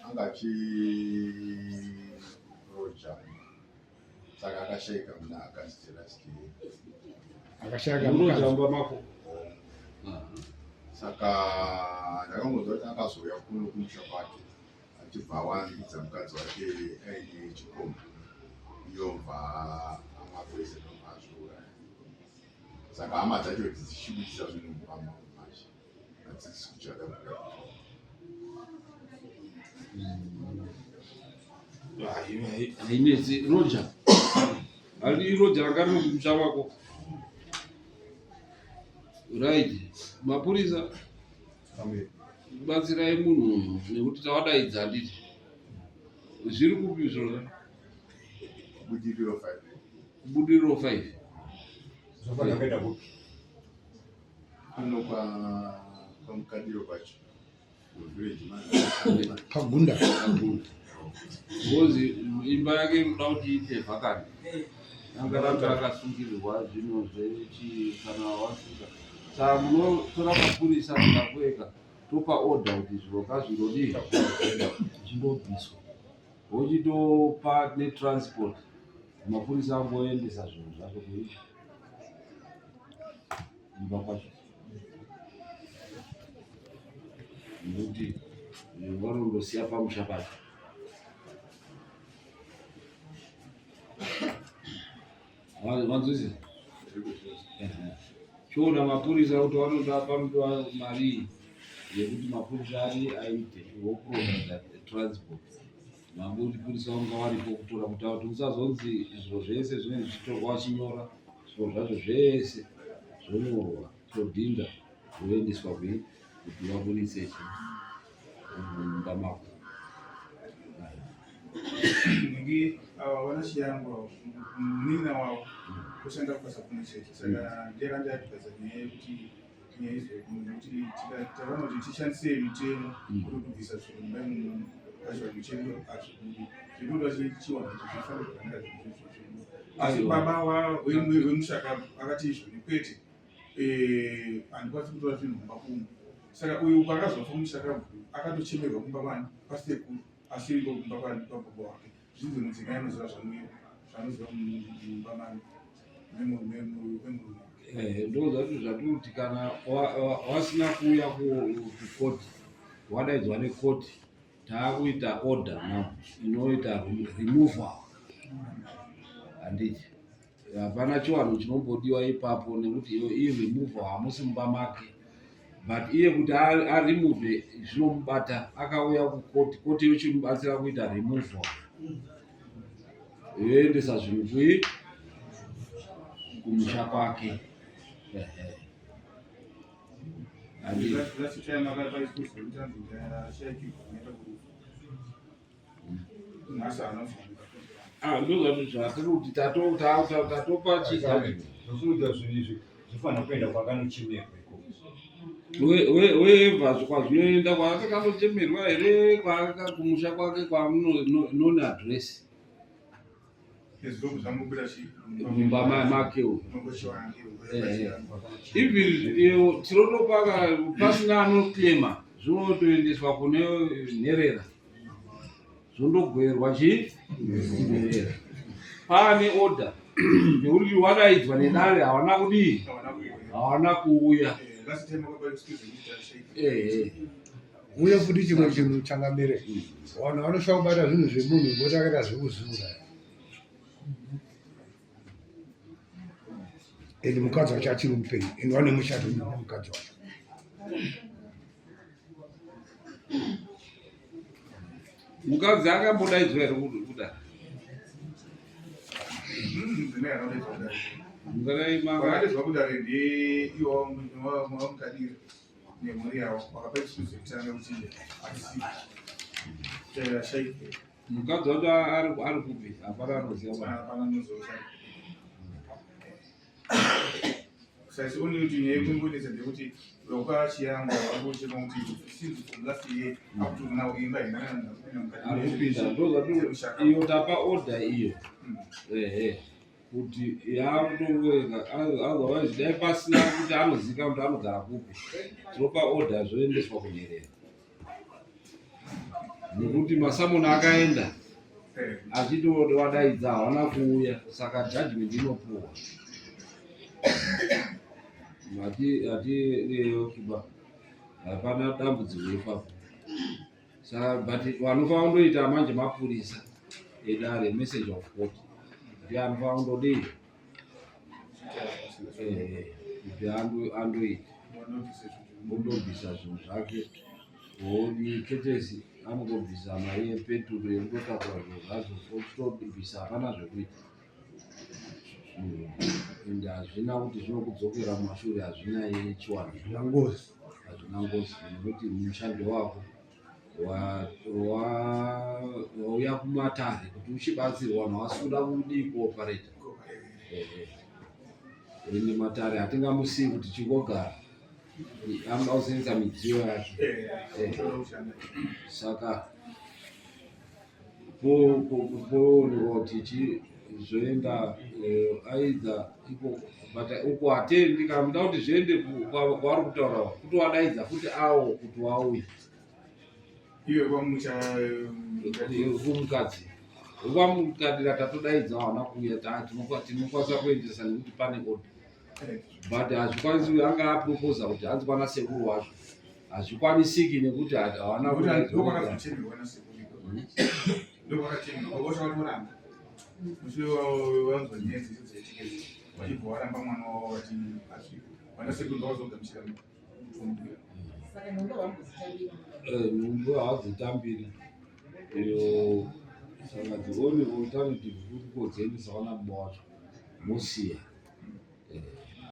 angati Roger saka akashayika muna August last year. Akashayika mukazamba mako. Saka ndakangonzwa kuti akazouya kuno kumusha kwake achibva awanzidza mukadzi wake aine chikomba yobva amapurisa nomazvouraya. Saka hama dzacho dzichibudisa zvinhu mumamashi hadzisi kuchada kuda hainetsi Roger ali Roger akari kumusha wako right mapurisa batsirai munhu nekuti tawadaidza handiti zviri kupi zvona budiriro 5 Zofana kaita kuti kuno pamukadiro pacho kagunda ngozi imba yake inoda kuti iite vhakani angaramba akasungirirwa zvinhu zvechikana wasuka saka munotora mapurisa mukakweka topa order kuti zviroka zvinodii zvindobviswa vochitopa netransport mapurisa angoendesa zvinhu zvacho kuita imba kwacho nekuti vanondosiya pamusha pacho. Vanzwise chiona mapurisa kuti vanoda panoda mari yekuti mapurisa ari aite voprovidha transport mamuri purisa vanga varipo kutora kutaura kuti usazonzi zviro zvese zvinenge zvichitorwa vachinyora zviro zvacho zvese zvonyorwa zvodhinda zvoendeswa kuti vaburitse mumba mako. Ngi wanashiyangwa nina wao kushanda kwa sababu chechi saka ndera ndiyadza kuti nyezwe kuti tikatavana kuti tishandise mitemo kutobvisa zviro mbangu azvo mitemo azvikuti zvinoda chichiwana kuti zvifanire kukanira zvizvo asi baba wemushaka akati izvo nikwete andikwanisi kutora zvinhu mumakumu saka uyu akazofa mushaka akatochemerwa kumba vani pasekuru asiri kumba vani pababa wake zvinhu zvinotsingainoziva zvanoziva mumba mani ndozvati zvatuti kana wasina kuuya kukoti wadaidzwa nekoti taakuita order now inoita removal handiti hapana chiwanhu chinombodiwa ipapo nekuti iyi removal hamusi mumba make but iye kuti aremove zvinomubata akauya kukoti koti yochimubatsira kuita removal yoendesa zvinhu kui kumusha kwake. Ndozvati zvatiri kuti tatopa zvifana kuenda kwakanochemerwa weva kwazvinoenda kwaakakanochemerwa here kwaakakumusha kwake kwamunoni adresi mumba make even tinotopa pasina anoklema zvinotoendeswa kune nherera zvondogwerwa chinherera paane order nekuti wadaidzwa nedare havana kudii havana kuuya uye futi chimwe chinhu changamire vanhu vanosvika kubata zvinhu zvemunhu voti akaita zvekuzviuraya ende mukadzi wacho achiri mupenyu ende wane mushato nemukadzi wacho mukadzi akambodaidzwa here kuda mungadaidzwa kudare ndeiwo mukadiri nemhuri yavo vakapa chituzo kutanga kuti ashaike mukadzi wacho ari kupi hapana anoziva sasa oni kuti nyaya yekungonetsa ndekuti lokachiyangwa vangochema kuti since from last year up to now imba arikupinda ndozvati iyo tapa order iyo kuti yaakutoweka otherwise dai pasina kuti anozika kuti anogara kupi tinopa order zvoendeswa kunherera nekuti masamoni akaenda achitoti wadaidza hawana kuuya, saka judgment inopuwa. Atikiba hapana dambudziko ipapo. Saka but vanofana kundoita manje mapurisa edare message of court kuti anofana kundodii kuti andoita kundobvisa zvinhu zvake. Hodi ketesi anongobvisa mari yepeturo yekundotakura zvinhu zvacho ochitobvisa, hapana zvekuita. Ende hazvina kuti zvinokudzokera mumashure, hazvina yechiwani, Hazvina ngozi. hazvina ngozi, nekuti mushando wako wauya kumatare kuti uchibatsirwa nawasuda kudii kuopareta. Ende matare hatingamusii kuti chingogara, anoda kusenzesa midziyo yake. Saka poonekwa kuti zvoenda aidza iko but uko hatendi, kana muda kuti zviende kwavari kutaura kuti wadaidza futi awo kuti wauye iwe kumukadzi kwamukadira tatodaidza hawana kuuya, tinokwanisa kuendesa nekuti pane oda, but hazvikwanisi. Anga aproposa kuti hanzi kwana sekuru wacho, hazvikwanisiki nekuti hawana kudaidzwa. Nhumbu hadzitambiri iyo, saka the only alternative kuti kodzoendesa vana baba vacho mosiya.